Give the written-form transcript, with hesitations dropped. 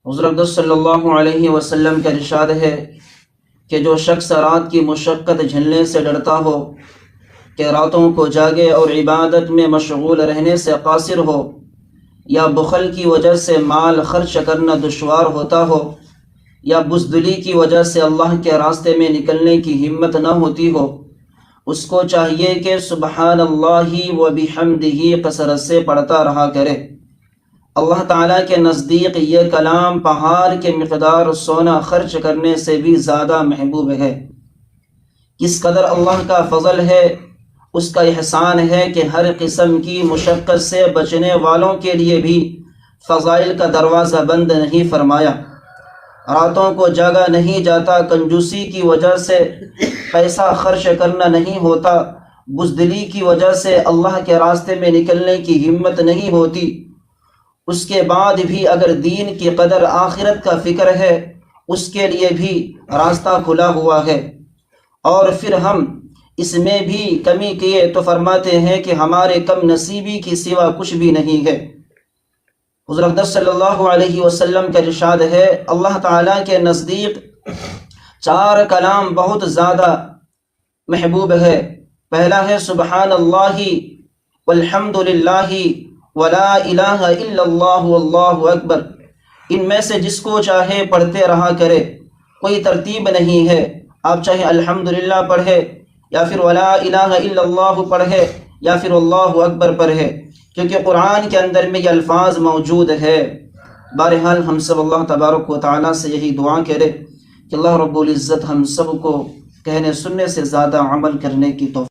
حضور اقدس صلی اللہ علیہ وسلم کا ارشاد ہے کہ جو شخص رات کی مشقت جھلنے سے ڈرتا ہو، کہ راتوں کو جاگے اور عبادت میں مشغول رہنے سے قاصر ہو، یا بخل کی وجہ سے مال خرچ کرنا دشوار ہوتا ہو، یا بزدلی کی وجہ سے اللہ کے راستے میں نکلنے کی ہمت نہ ہوتی ہو، اس کو چاہیے کہ سبحان اللہ و بحمدہ کثرت سے پڑھتا رہا کرے۔ اللہ تعالیٰ کے نزدیک یہ کلام پہاڑ کے مقدار سونا خرچ کرنے سے بھی زیادہ محبوب ہے۔ کس قدر اللہ کا فضل ہے، اس کا احسان ہے کہ ہر قسم کی مشقت سے بچنے والوں کے لیے بھی فضائل کا دروازہ بند نہیں فرمایا۔ راتوں کو جاگا نہیں جاتا، کنجوسی کی وجہ سے پیسہ خرچ کرنا نہیں ہوتا، بزدلی کی وجہ سے اللہ کے راستے میں نکلنے کی ہمت نہیں ہوتی، اس کے بعد بھی اگر دین کی قدر آخرت کا فکر ہے، اس کے لیے بھی راستہ کھلا ہوا ہے۔ اور پھر ہم اس میں بھی کمی کیے تو فرماتے ہیں کہ ہمارے کم نصیبی کی سوا کچھ بھی نہیں ہے۔ حضور اقدس صلی اللہ علیہ وسلم کا ارشاد ہے، اللہ تعالیٰ کے نزدیک 4 کلام بہت زیادہ محبوب ہے۔ پہلا ہے سبحان اللہ والحمد للہ ولا الہ الا اللہ واللہ اکبر۔ ان میں سے جس کو چاہے پڑھتے رہا کرے، کوئی ترتیب نہیں ہے۔ آپ چاہے الحمدللہ پڑھے، یا پھر ولا الہ الا اللہ پڑھے، یا پھر اللہ اکبر پڑھے، کیونکہ قرآن کے اندر میں یہ الفاظ موجود ہے۔ بہرحال ہم سب اللہ تبارک و تعالیٰ سے یہی دعا کرے کہ اللہ رب العزت ہم سب کو کہنے سننے سے زیادہ عمل کرنے کی توفیق